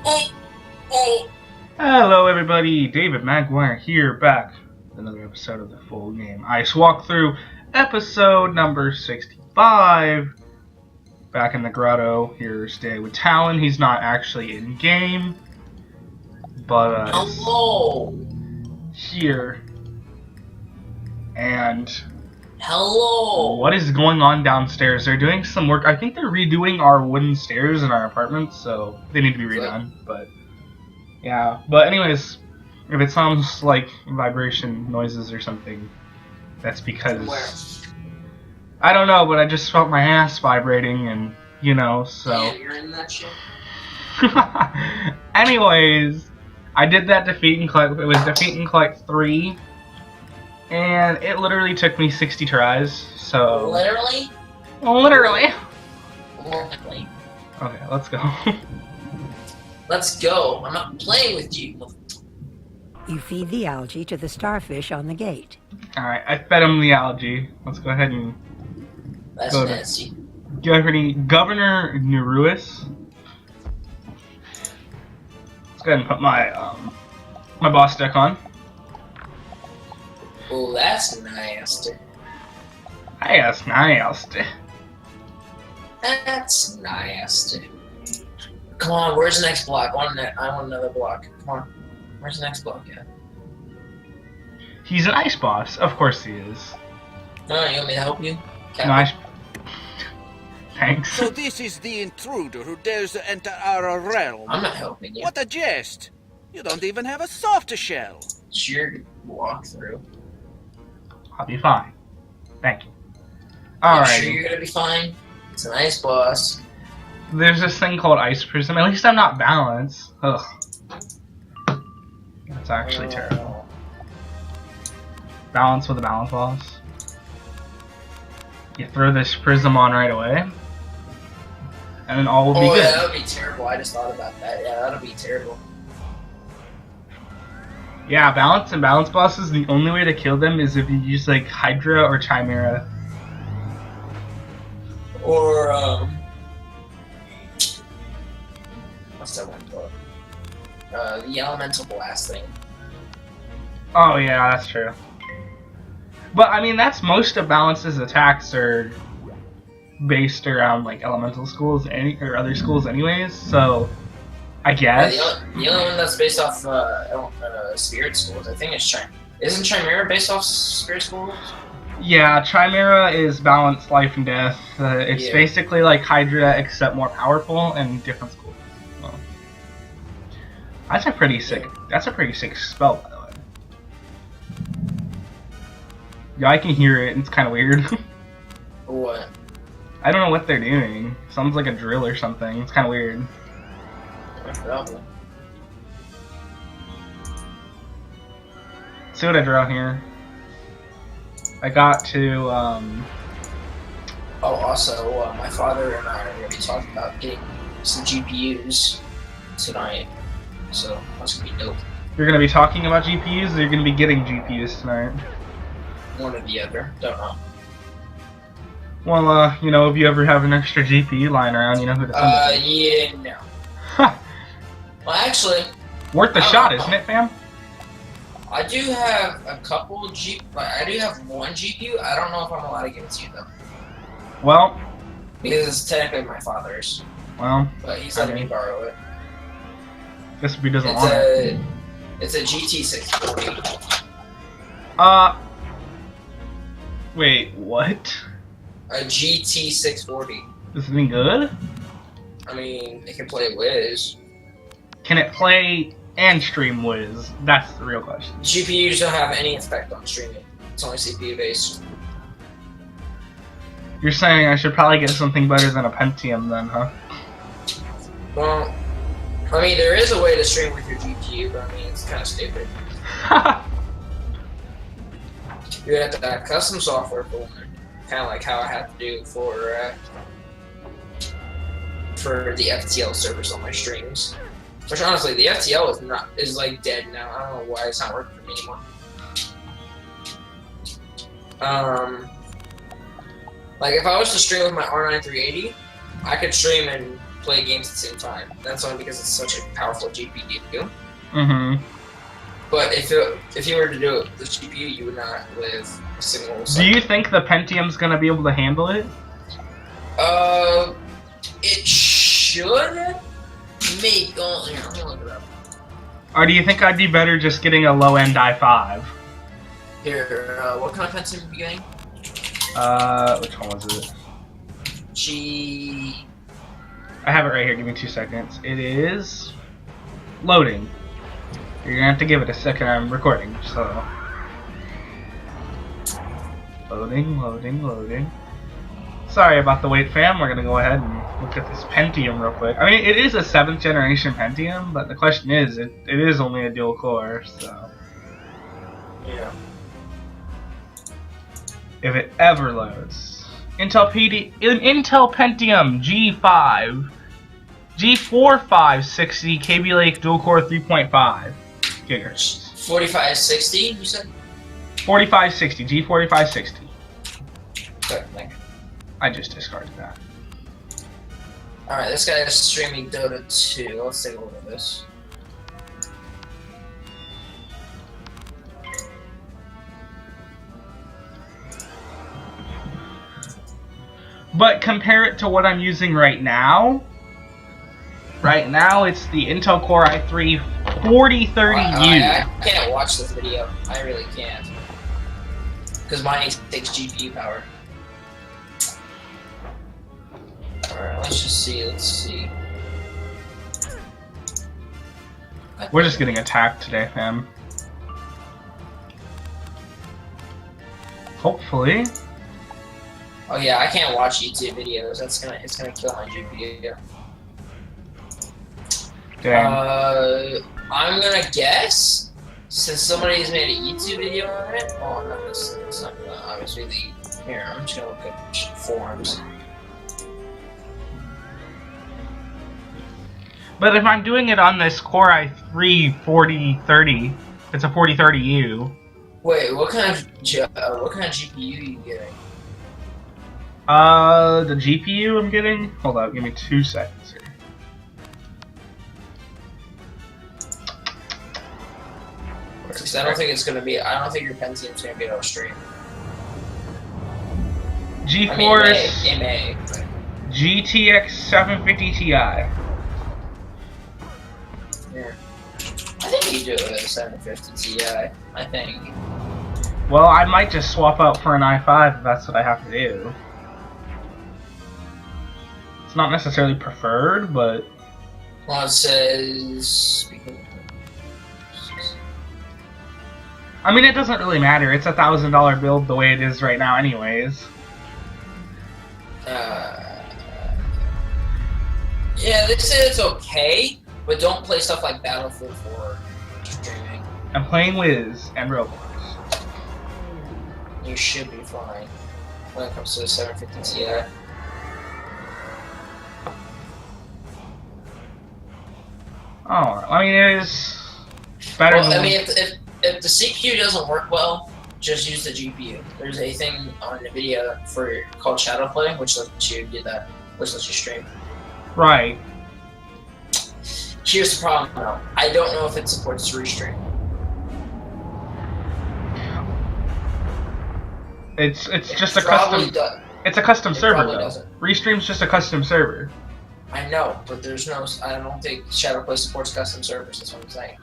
Oh, oh. Hello everybody, David Magwire here, back with another episode of the Full Game Ice Walkthrough, episode number 65. Back in the grotto, here today with Talon. He's not actually in-game, but Hello. here. And Hello. what is going on downstairs? They're doing some work. I think they're redoing our wooden stairs in our apartment, so they need to be redone, but yeah. But anyways, if it sounds like vibration noises or something, that's because Where? I don't know, but I just felt my ass vibrating, and you know, so. Yeah, you're in that shit. Anyways, I did that defeat and collect. It was defeat and collect 3, and it literally took me 60 tries. So. Literally. Literally. Literally. Okay, let's go. Let's go. I'm not playing with you. You feed the algae to the starfish on the gate. Alright, I fed him the algae. Let's go ahead and That's go to nasty. Governor Neruis. Let's go ahead and put my my boss deck on. Oh, that's nasty. Yes, nasty. That's nasty. Come on, where's the next block? I want another block. Come on. Where's the next block at? He's an ice boss. Of course he is. No, you want me to help you? Nice. Thanks. So this is the intruder who dares to enter our realm. I'm not helping you. What a jest! You don't even have a soft shell. It's your walkthrough. I'll be fine. Thank you. I'm sure Alright. you're gonna be fine. It's a nice boss. There's this thing called Ice Prism. At least I'm not balanced. Ugh. That's actually terrible. Balance with a balance boss. You throw this prism on right away, and then all will be Oh, good. yeah, that would be terrible. I just thought about that. Yeah, that would be terrible. Yeah, balance and balance bosses, the only way to kill them is if you use like Hydra or Chimera. Or, what's that one called? The elemental blast thing. Oh yeah, that's true. But I mean, that's most of Balance's attacks are based around like elemental schools or other schools anyways, so I guess. The only one that's based off spirit schools, I think, is Chimera. Isn't Chimera based off spirit schools? Yeah, Chimera is Balance, Life, and Death. It's Yeah. basically like Hydra except more powerful and different schools. So. That's a pretty sick. That's a pretty sick spell, by the way. Yeah, I can hear it. It's kind of weird. What? I don't know what they're doing. Sounds like a drill or something. It's kind of weird. Probably. See what I draw here. I got to. Oh, also, my father and I are going to be talking about getting some GPUs tonight. So, that's going to be dope. You're gonna be talking about GPUs, or you're gonna be getting GPUs tonight. One or the other. Don't know. Well, you know, if you ever have an extra GPU lying around, you know who to send it to. Yeah, no. Ha! Well, actually, Worth the I don't shot, know. isn't it, fam? I do have a couple I do have one GPU. I don't know if I'm allowed to give it to you though, Well, because it's technically my father's. well, But he's letting me borrow it. guess if he doesn't want it. It's a GT640. Wait, what? A GT640. Is it any good? I mean, it can play Wiz. Can it play and stream Wiz? That's the real question. GPUs don't have any effect on streaming. It's only CPU based. You're saying I should probably get something better than a Pentium then, huh? Well, I mean, there is a way to stream with your GPU, but I mean, it's kind of stupid. You have to add custom software for one, kind of like how I have to do for the FTL servers on my streams. Which honestly, the FTL is like dead now. I don't know why it's not working for me anymore. Like if I was to stream with my R9 380, I could stream in play games at the same time. That's only because it's such a powerful GPU. Mm-hmm. But if you were to do it with the GPU, you would not live a single Do you think the Pentium's gonna be able to handle it? It should. Maybe. Oh, here, I'm gonna look it up. Or do you think I'd be better just getting a low-end i5? Here, what kind of Pentium are you getting? Which one was it? I have it right here. Give me 2 seconds. It is loading. You're gonna have to give it a second. I'm recording, so loading. Sorry about the wait, fam. We're gonna go ahead and look at this Pentium real quick. I mean, it is a 7th generation Pentium, but the question is, it is only a dual core, so yeah. If it ever loads, Intel Pentium G4560 Kaby Lake dual core 3.5 gigahertz. 4560, you said? 4560 G4560. Sorry, thank you. I just discarded that. Alright, this guy is streaming Dota 2. Let's take a look at this. But compare it to what I'm using right now. Right now, it's the Intel Core i3 4030U. I can't watch this video. I really can't. Because mine takes GPU power. Alright, let's see. We're just getting attacked today, fam. Hopefully. Oh yeah, I can't watch YouTube videos. It's gonna kill my GPU. Dang. I'm gonna guess, since somebody's made a YouTube video on it. Oh no, it's not gonna obviously the. Here, I'm just gonna look at forums. But if I'm doing it on this Core i3 4030, it's a 4030U. Wait, what kind of GPU are you getting? The GPU I'm getting. Hold up, give me 2 seconds here. Because I don't think it's gonna be. I don't think your Pentium's gonna be able to stream. GeForce it may. GTX 750 Ti. Yeah. I think you do it with a 750 Ti. I think. Well, I might just swap out for an i5 if that's what I have to do. It's not necessarily preferred, but. Well, it says. I mean, it doesn't really matter. It's a $1,000 build the way it is right now, anyways. Yeah, they say it's okay, but don't play stuff like Battlefield 4 streaming. I'm playing Wizz and Roblox. You should be fine when it comes to the 750 Ti. Oh, I mean, it is better than. I mean, if the CPU doesn't work well, just use the GPU. There's a thing on NVIDIA called Shadow Play, which lets you do that, which lets you stream. Right. Here's the problem, though. I don't know if it supports restream. It's just a custom. It's a custom server though. Restream's just a custom server. I know, but there's no. I don't think Shadowplay supports custom servers. That's what I'm saying.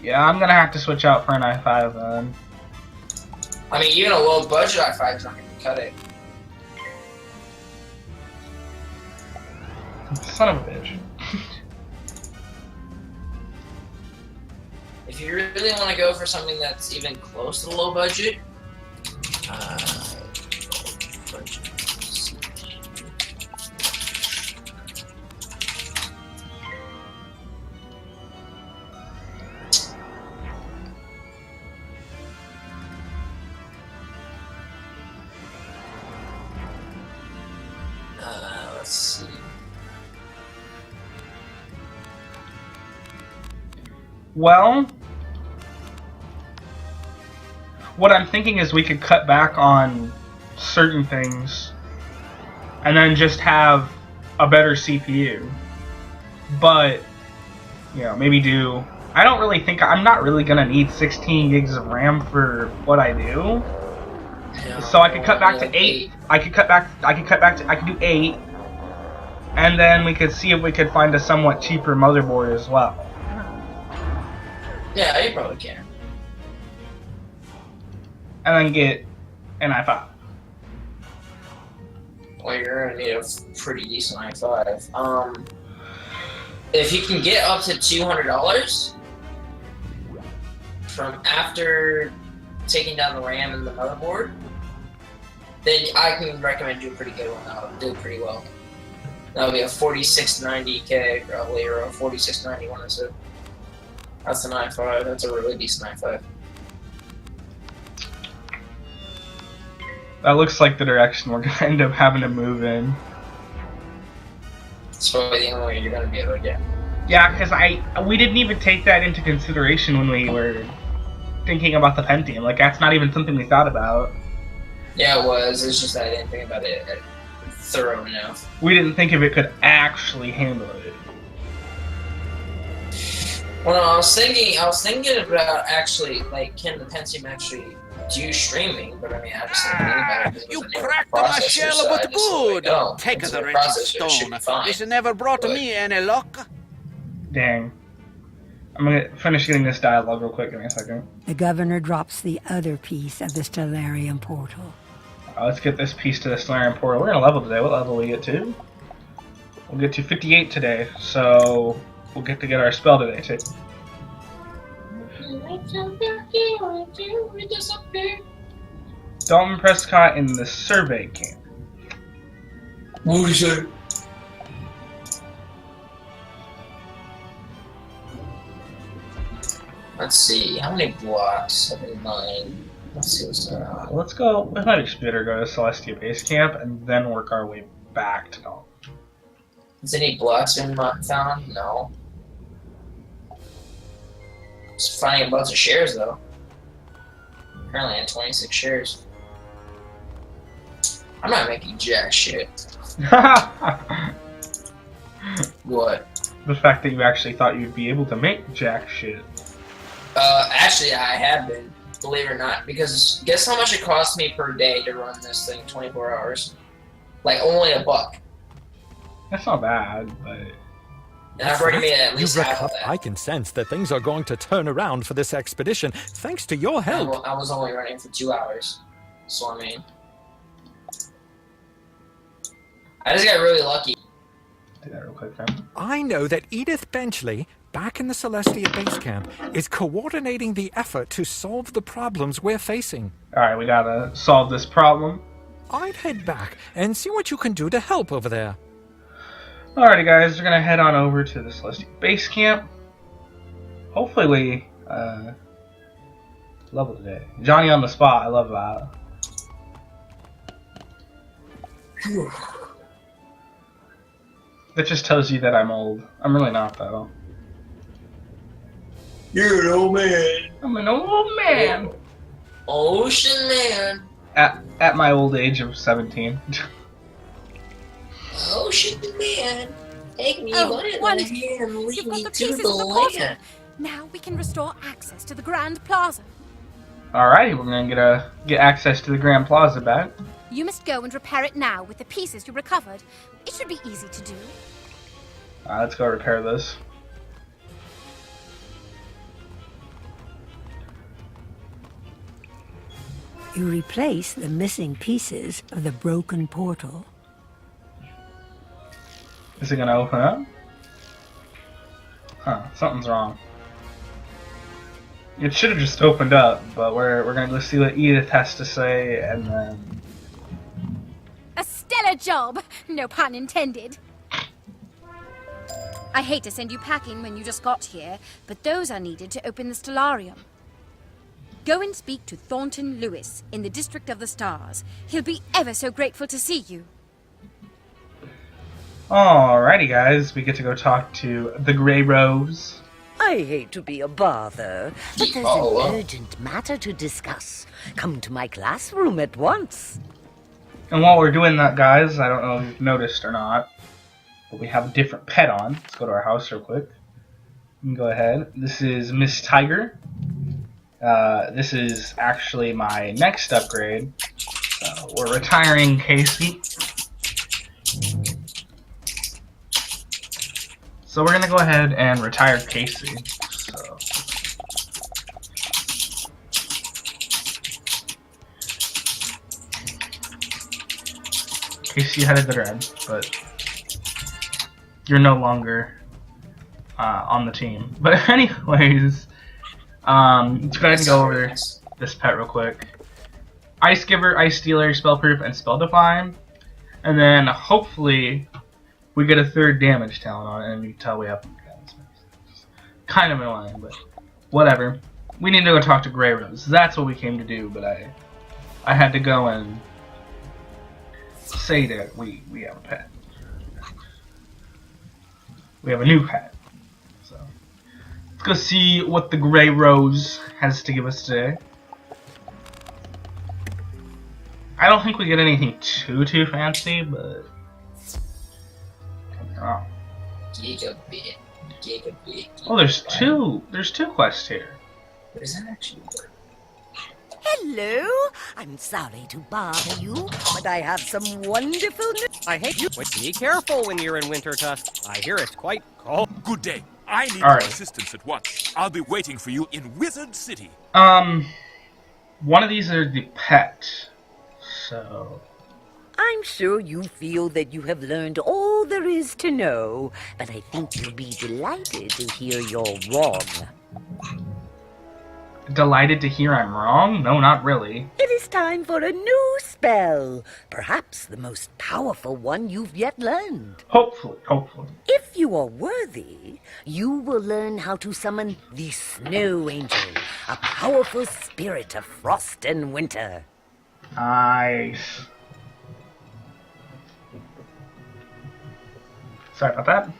Yeah, I'm gonna have to switch out for an i5 then. I mean, even a low budget i5 is not gonna cut it. Son of a bitch. If you really want to go for something that's even close to the low budget, let's see. Well, what I'm thinking is we could cut back on certain things and then just have a better CPU. But, you know, maybe do... I don't really think... I'm not really going to need 16 gigs of RAM for what I do. No, So I could cut back to 8. I could do 8. And then we could see if we could find a somewhat cheaper motherboard as well. Yeah, you probably can. And then get an i5. Well, you're gonna need a pretty decent i5. If you can get up to $200 from after taking down the RAM and the motherboard, then I can recommend you a pretty good one. That'll do pretty well. That'll be a 4690K probably, or a 4691 is it. That's an i5. That's a really decent i5. That looks like the direction we're gonna end up having to move in. It's probably the only way you're gonna be able to get. Yeah, because we didn't even take that into consideration when we were thinking about the Pentium. Like, that's not even something we thought about. Yeah, it was. It's just that I didn't think about it thorough enough. We didn't think if it could actually handle it. Well, I was thinking about actually, like, can the Pentium actually do streaming? But I mean, I just didn't think about it because it You was a new cracked my processor, shell so I but just was like, good. oh, Take it's the a wretched processor, it should stone. be fine. This never brought But- me any luck. Dang. I'm gonna finish getting this dialogue real quick. Give me a second. The governor drops the other piece of the Stellarium portal. Let's get this piece to the Stellarium portal. We're gonna level today. What level we get to? We'll get to 58 today, so we'll get to get our spell today too. Dalton Prescott in the survey camp. What is it? Let's see, how many blocks have been mined? Let's see what's going on. Let's go with my expeditor, go to Celestia base camp, and then work our way back to Dalton. Has any blocks been found? No. Just finding a bunch of shares though. Currently at 26 shares. I'm not making jack shit. What? The fact that you actually thought you'd be able to make jack shit. Actually I have been, believe it or not, because guess how much it costs me per day to run this thing 24 hours? Like only $1. That's not bad, but... And I've already made at least half of that. I can sense that things are going to turn around for this expedition, thanks to your help. I was only running for 2 hours, so I mean... I just got really lucky. Do that real quick, man. I know that Edith Benchley, back in the Celestia base camp, is coordinating the effort to solve the problems we're facing. Alright, we gotta solve this problem. I'd head back and see what you can do to help over there. Alrighty guys, we're gonna head on over to the Celestia base camp. Hopefully we, level today. Johnny on the spot, I love that. Whew. That just tells you that I'm old. I'm really not, though. You're an old man. I'm an old man! Ocean man. At my old age of 17. Ocean man. Take me Oh, by wonderful. the hand and lead You've got me the to pieces the of the portal. land. Now we can restore access to the Grand Plaza. Alrighty, we're gonna get access to the Grand Plaza back. You must go and repair it now with the pieces you recovered. It should be easy to do. Let's go repair this. You replace the missing pieces of the broken portal. Is it gonna open up? Huh, something's wrong. It should have just opened up, but we're gonna go see what Edith has to say, and then... A stellar job! No pun intended. I hate to send you packing when you just got here, but those are needed to open the Stellarium. Go and speak to Thornton Lewis in the District of the Stars. He'll be ever so grateful to see you. Alrighty guys, we get to go talk to the Grey Rose. I hate to be a bother, but there's Oh, an urgent matter to discuss. Come to my classroom at once. And while we're doing that, guys, I don't know if you've noticed or not, but we have a different pet on. Let's go to our house real quick. You can go ahead. This is Miss Tiger. This is actually my next upgrade. So we're retiring Casey. So we're gonna go ahead and retire Casey. So Casey had a good run, but you're no longer on the team. But anyways, let's go ahead and go over this pet real quick. Ice Giver, Ice Stealer, Spellproof, and Spell Define. And then hopefully we get a third damage talent on it, and you can tell we have kind of annoying, but whatever. We need to go talk to Grey Rose. That's what we came to do, but I had to go and say that we have a pet. We have a new pet. So let's go see what the Grey Rose has to give us today. I don't think we get anything too fancy, but oh. Gigabit. Oh, there's two quests here. What does that actually work? Hello. I'm sorry to bother you, but I have some wonderful news. I hate you. But be careful when you're in Wintertusk. I hear it's quite cold. Good day. I need Alright. assistance at once. I'll be waiting for you in Wizard City. One of these are the pet. So I'm sure you feel that you have learned all there is to know, but I think you'll be delighted to hear you're wrong. delighted to hear I'm wrong? No, not really. It is time for a new spell. Perhaps the most powerful one you've yet learned. Hopefully. If you are worthy, you will learn how to summon the Snow Angel, a powerful spirit of frost and winter. Nice. Sorry about that.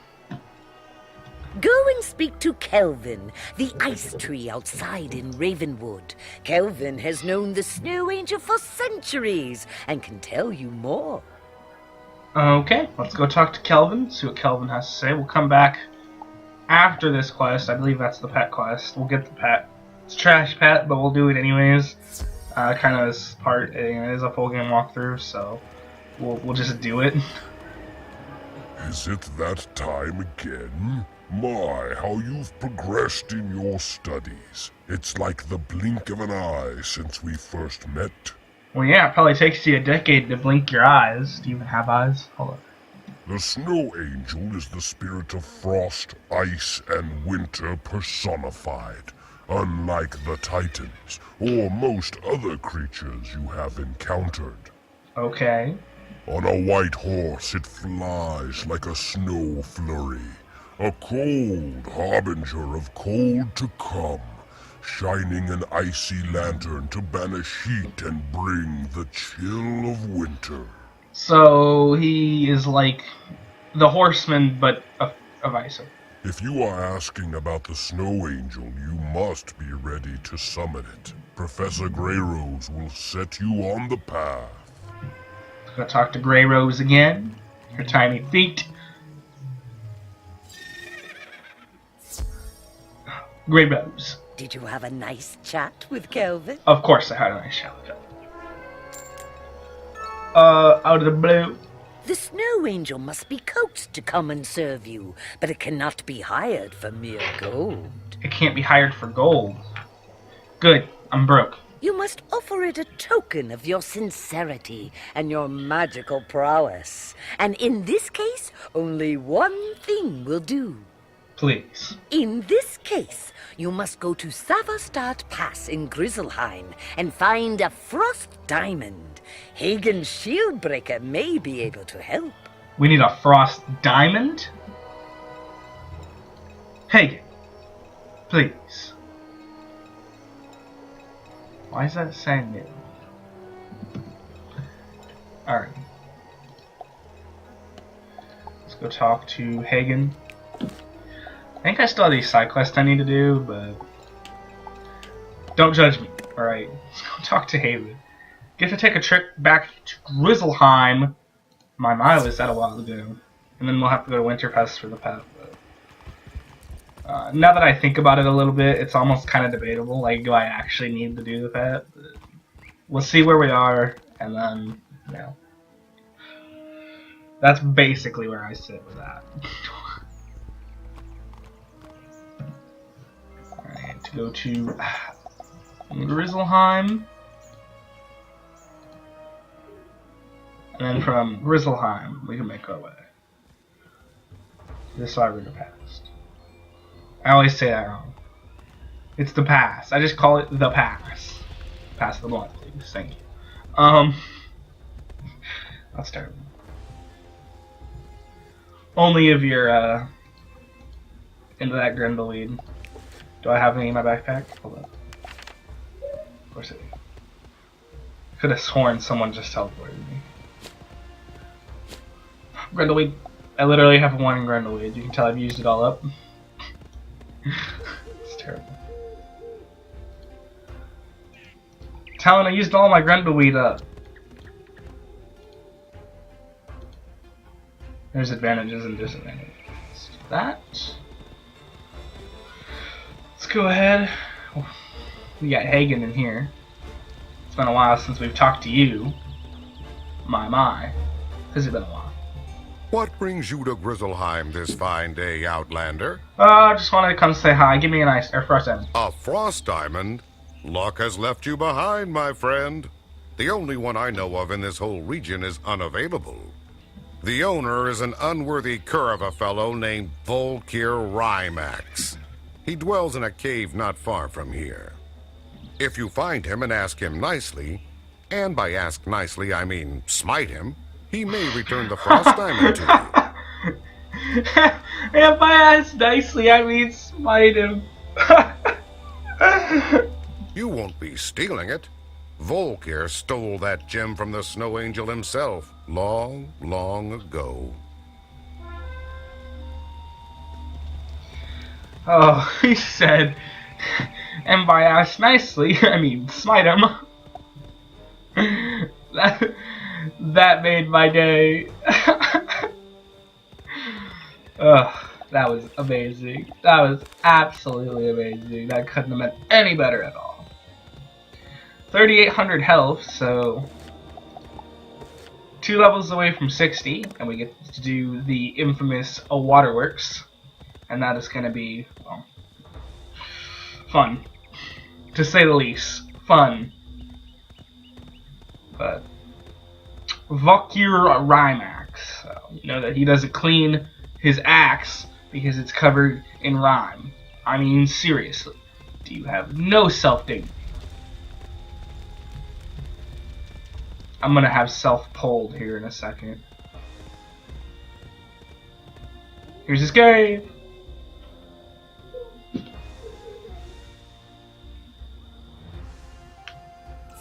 Go and speak to Kelvin, the ice tree outside in Ravenwood. Kelvin has known the Snow Angel for centuries and can tell you more. Okay, let's go talk to Kelvin, see what Kelvin has to say. We'll come back after this quest. I believe that's the pet quest. We'll get the pet. It's a trash pet, but we'll do it anyways. Kind of as part, it is a full game walkthrough, so we'll just do it. Is it that time again? My, how you've progressed in your studies. It's like the blink of an eye since we first met. Well, yeah, it probably takes you a decade to blink your eyes. Do you even have eyes? Hold on. The Snow Angel is the spirit of frost, ice, and winter personified. Unlike the Titans, or most other creatures you have encountered. Okay. On a white horse it flies like a snow flurry. A cold harbinger of cold to come, shining an icy lantern to banish heat and bring the chill of winter. So he is like the horseman, but of ice. If you are asking about the Snow Angel, you must be ready to summon it. Professor Greyrose will set you on the path. Gonna talk to Grey Rose again. Her tiny feet. Grey Rose. Did you have a nice chat with Kelvin? Of course I had a nice chat with Kelvin. Out of the blue. The Snow Angel must be coaxed to come and serve you, but it cannot be hired for mere gold. It can't be hired for gold. Good, I'm broke. You must offer it a token of your sincerity and your magical prowess. And in this case, only one thing will do. Please. In this case, you must go to Savastad Pass in Grizzleheim and find a frost diamond. Hagen's Shieldbreaker may be able to help. We need a frost diamond? Hagen, please. Why is that saying it? Alright. Let's go talk to Hagen. I think I still have these side quests I need to do, but don't judge me, alright? Let's go talk to Hagen. Get to take a trip back to Grizzleheim. My was that a while ago. And then we'll have to go to Winterfest for the pet. But, now that I think about it a little bit, it's almost kind of debatable. Like, do I actually need to do the pet? We'll see where we are, and then, you know. That's basically where I sit with that. Alright, to go to Grizzleheim. And then from Grizzleheim, we can make our way. This is our river past. I always say that wrong. It's the pass. I just call it the pass. Pass the blunt, please. Thank you. That's terrible. Only if you're into that Grindleweed. Do I have any in my backpack? Hold on. Of course I do. Could have sworn someone just teleported me. Grindleweed. I literally have one in Grindleweed. You can tell I've used it all up. It's terrible. Talon, I used all my Grindleweed up. There's advantages and disadvantages to that. Let's go ahead. We got Hagen in here. It's been a while since we've talked to you. My. Has it been a while? What brings you to Grizzleheim this fine day, Outlander? I just wanted to come say hi. Give me an ice or frost diamond. A frost diamond? Luck has left you behind, my friend. The only one I know of in this whole region is unavailable. The owner is an unworthy cur of a fellow named Volkir Rymax. He dwells in a cave not far from here. If you find him and ask him nicely, and by ask nicely I mean smite him, he may return the frost diamond to you. If I ask nicely, I mean smite him. You won't be stealing it. Volkir stole that gem from the Snow Angel himself long, long ago. Oh, he said, and by ask nicely, I mean smite him. That made my day. Ugh, that was amazing. That was absolutely amazing. That couldn't have been any better at all. 3,800 health, so 2 levels away from 60, and we get to do the infamous Waterworks, and that is going to be, well, fun, to say the least. Fun. But Volkir Rymax, so you know that he doesn't clean his axe because it's covered in rime. I mean, seriously, do you have no self-dignity? I'm gonna have self-pulled here in a second. Here's his cave.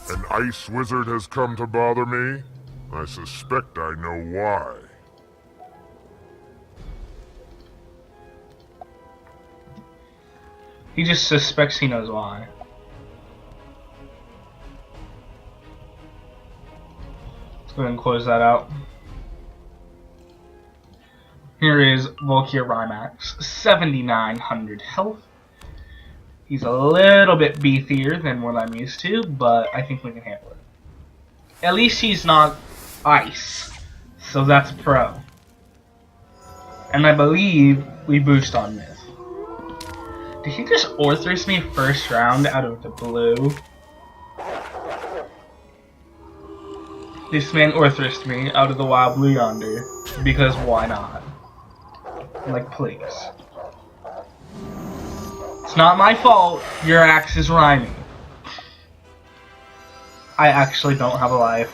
An ice wizard has come to bother me? I suspect I know why. He just suspects he knows why. Let's go ahead and close that out. Here is Volkir Rymax, 7,900 health. He's a little bit beefier than what I'm used to, but I think we can handle it. At least he's not ice, so that's pro. And I believe we boost on myth. Did he just Orthrus me first round out of the blue? This man Orthrused me out of the wild blue yonder, because why not? Like, please. It's not my fault your axe is rhyming. I actually don't have a life.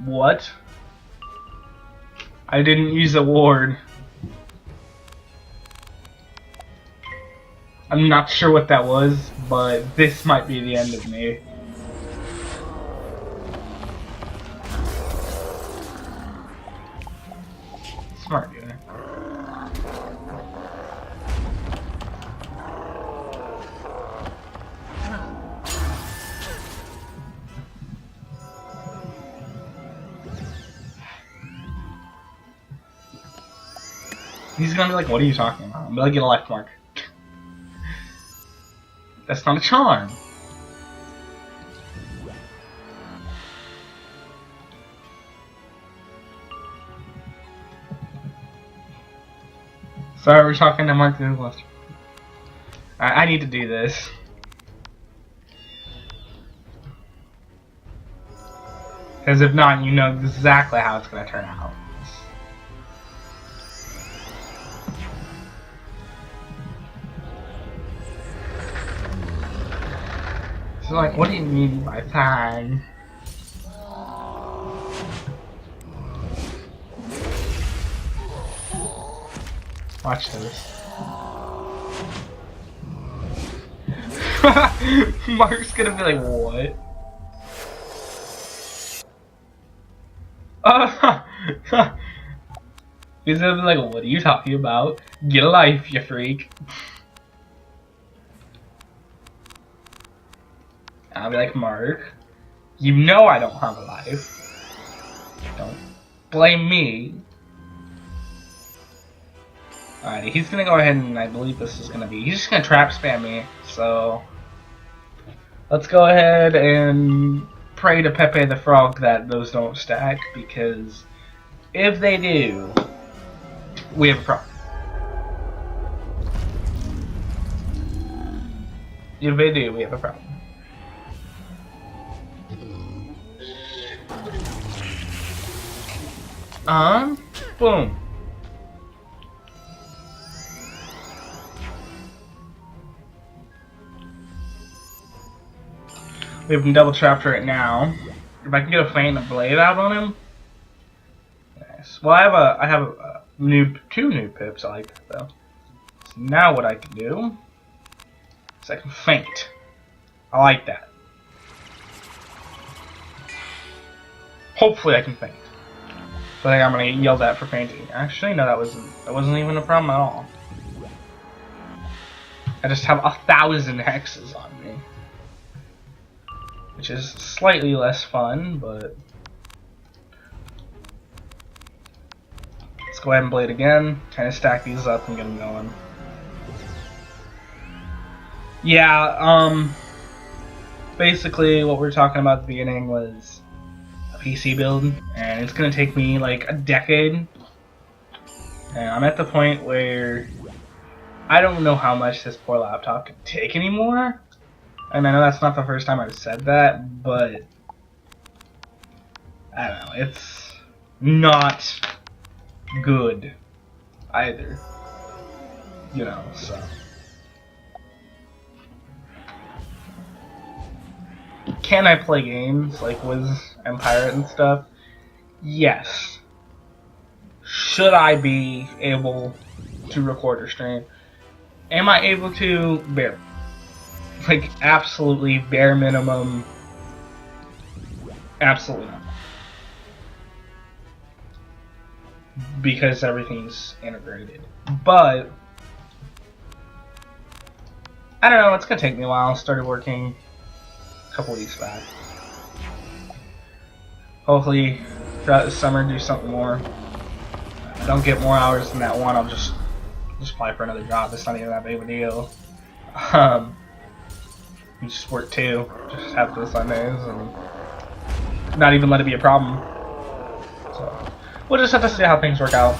What? I didn't use a ward. I'm not sure what that was, but this might be the end of me. Smart guy. He's gonna be like, what are you talking about? I'm gonna get a life mark. That's not a charm. Sorry, we're talking to Mark Douglas. I need to do this. Because if not, you know exactly how it's going to turn out. So like, what do you mean by time? Watch this. Mark's gonna be like, what? He's gonna be like, what are you talking about? Get a life, you freak. I'll be like, Mark, you know I don't have a life. Don't blame me. Alrighty, he's gonna go ahead and I believe this is gonna be, he's just gonna trap spam me, so let's go ahead and pray to Pepe the Frog that those don't stack, because if they do, we have a problem. If they do, we have a problem. Boom. We have him double trapped right now. If I can get a feint and a blade out on him. Nice. Well, I have a two new pips. I like that though. So now what I can do is I can feint. I like that. Hopefully I can feint. So I think I'm gonna get yelled at for fainting. Actually, no, that wasn't even a problem at all. I just have 1,000 hexes on me, which is slightly less fun, but let's go ahead and blade again. Kind of stack these up and get them going. Yeah, basically what we were talking about at the beginning was PC build, and it's gonna take me like a decade, and I'm at the point where I don't know how much this poor laptop can take anymore. And I know that's not the first time I've said that, but I don't know, it's not good either, you know, so. Can I play games like Wizz and Pirate and stuff? Yes. Should I be able to record or stream? Am I able to? Barely. Like, absolutely bare minimum. Absolutely not. Because everything's integrated. But I don't know, it's gonna take me a while. I started working a couple weeks back. Hopefully throughout the summer do something more. If I don't get more hours than that one, I'll just apply for another job. It's not even that big of a deal. You just work two, just have those Sundays and not even let it be a problem. So we'll just have to see how things work out.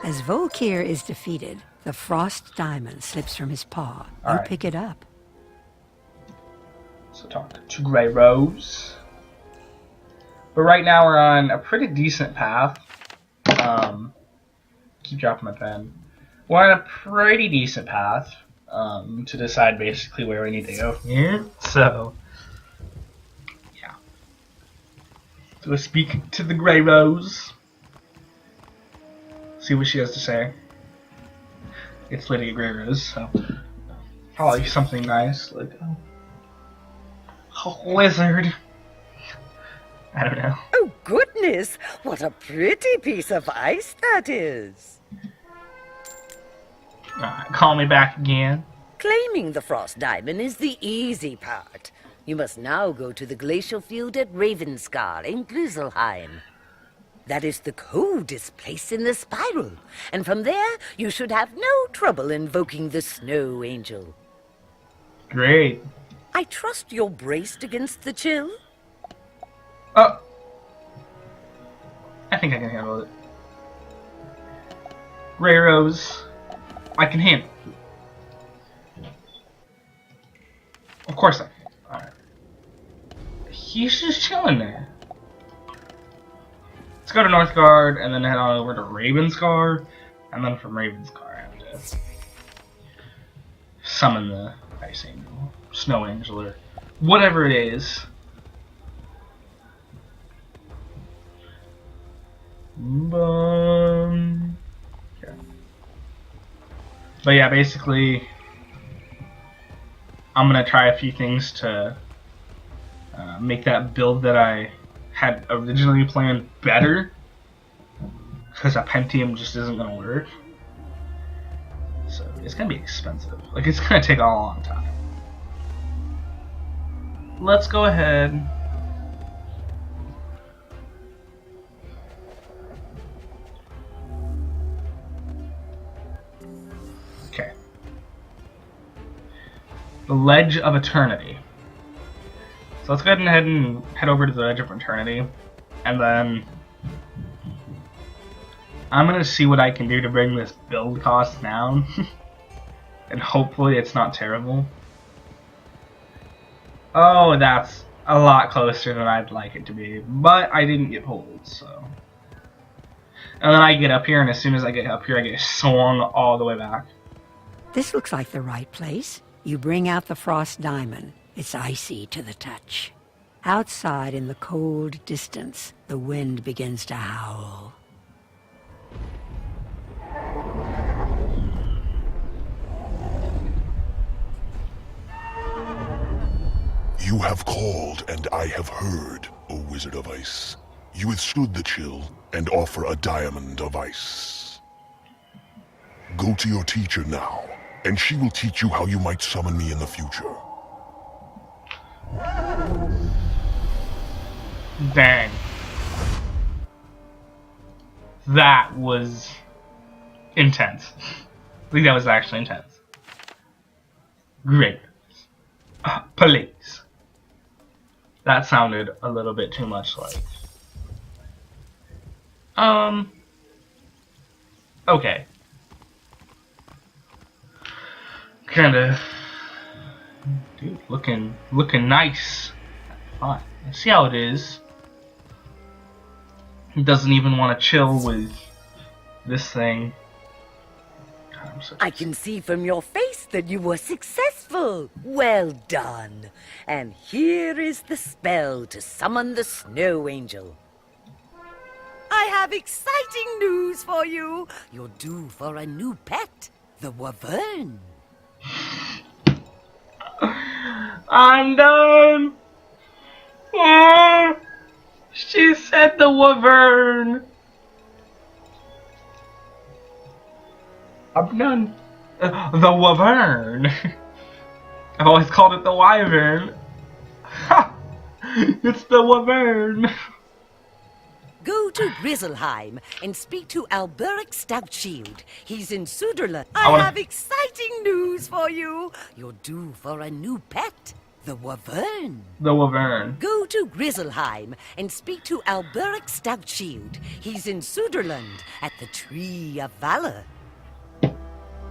As Volkir is defeated, the frost diamond slips from his paw. You Alright. pick it up. So talk to Grey Rose. But right now we're on a pretty decent path. Keep dropping my pen. We're on a pretty decent path to decide basically where we need to go from here. So, yeah. So we'll speak to the Grey Rose. See what she has to say. It's Lady Grey Rose, so probably something nice like a wizard. I don't know. Oh, goodness! What a pretty piece of ice that is! Call me back again. Claiming the frost diamond is the easy part. You must now go to the glacial field at Ravenscar in Grizzleheim. That is the coldest place in the spiral, and from there you should have no trouble invoking the Snow Angel. Great. I trust you're braced against the chill. Oh. I think I can handle it. Ray Rose. I can handle it. Of course I can. Alright. He's just chilling there. Let's go to Northgard and then head on over to Ravenscar. And then from Ravenscar I have to summon the Ice Angel, Snow Angel, or whatever it is. Okay. But yeah, basically, I'm gonna try a few things to make that build that I had originally planned better, because a Pentium just isn't gonna work. So it's gonna be expensive. Like, it's gonna take a long time. Let's go ahead. Okay. The Ledge of Eternity. So let's go ahead and head over to the Ledge of Eternity, and then I'm gonna see what I can do to bring this build cost down, and hopefully it's not terrible. Oh, that's a lot closer than I'd like it to be, but I didn't get pulled, so. And then I get up here, and as soon as I get up here, I get swung all the way back. This looks like the right place. You bring out the frost diamond. It's icy to the touch. Outside in the cold distance, the wind begins to howl. You have called, and I have heard, O Wizard of Ice. You withstood the chill, and offer a diamond of ice. Go to your teacher now, and she will teach you how you might summon me in the future. Dang. That was intense. I think that was actually intense. Great. Police. That sounded a little bit too much like... Okay. Kinda... Dude, looking nice. Fine. Let's see how it is. He doesn't even want to chill with this thing. God, I can see from your face that you were successful. Well done. And here is the spell to summon the Snow Angel. I have exciting news for you. You're due for a new pet, the Wyvern. I'm done. Oh, she said the Wyvern. I'm done. The Wyvern. I've always called it the Wyvern. Ha! It's the Wyvern. Go to Grizzleheim and speak to Alberic Stoutshield. He's in Suderland. I have exciting news for you. You're due for a new pet, the Wyvern. The Wyvern. Go to Grizzleheim and speak to Alberic Stoutshield. He's in Suderland at the Tree of Valor.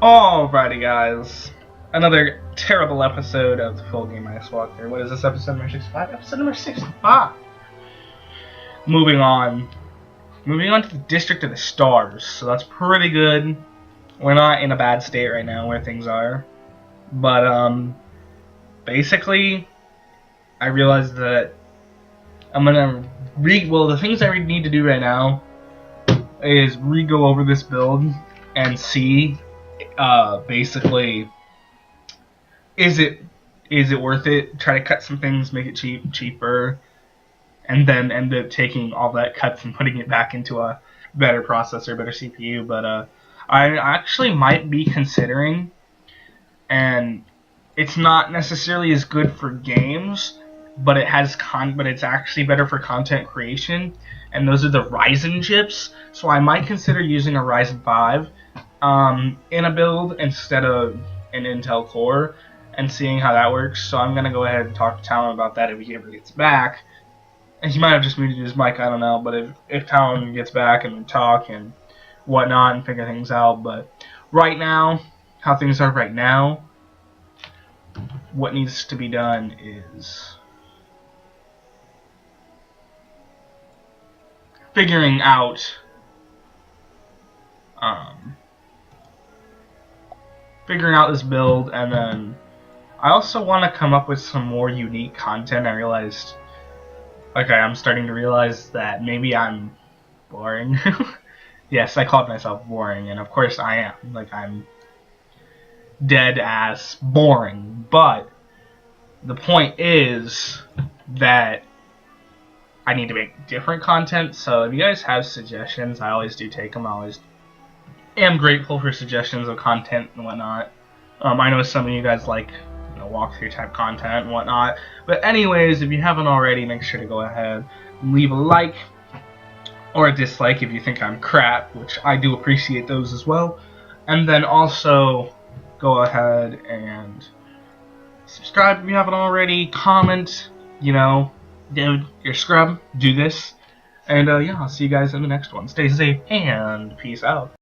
Alrighty, guys. Another terrible episode of the Full Game Ice Walker. What is this, episode number 65? Episode number 65. Moving on to the District of the Stars, so that's pretty good. We're not in a bad state right now where things are, but basically, I realized that I'm gonna the things I need to do right now is go over this build and see, basically, is it worth it? Try to cut some things, make it cheaper. And then end up taking all that cuts and putting it back into a better processor, better CPU. But I actually might be considering, and it's not necessarily as good for games but it's actually better for content creation, and those are the Ryzen chips. So I might consider using a Ryzen 5 in a build instead of an Intel Core, and seeing how that works. So I'm gonna go ahead and talk to Talon about that if he ever gets back. And he might have just muted his mic, I don't know. But if Talon gets back and we talk and whatnot and figure things out. But right now, how things are right now, what needs to be done is figuring out this build, and then I also want to come up with some more unique content. I realized, okay, I'm starting to realize that maybe I'm boring. Yes, I called myself boring, and of course I am. Like, I'm dead ass boring. But the point is that I need to make different content. So if you guys have suggestions, I always do take them. I always am grateful for suggestions of content and whatnot. I know some of you guys like, you know, walkthrough type content and whatnot. But anyways, if you haven't already, make sure to go ahead and leave a like or a dislike if you think I'm crap, which I do appreciate those as well. And then also go ahead and subscribe if you haven't already. Comment, you know, dude, you're scrub, do this. And yeah, I'll see you guys in the next one. Stay safe and peace out.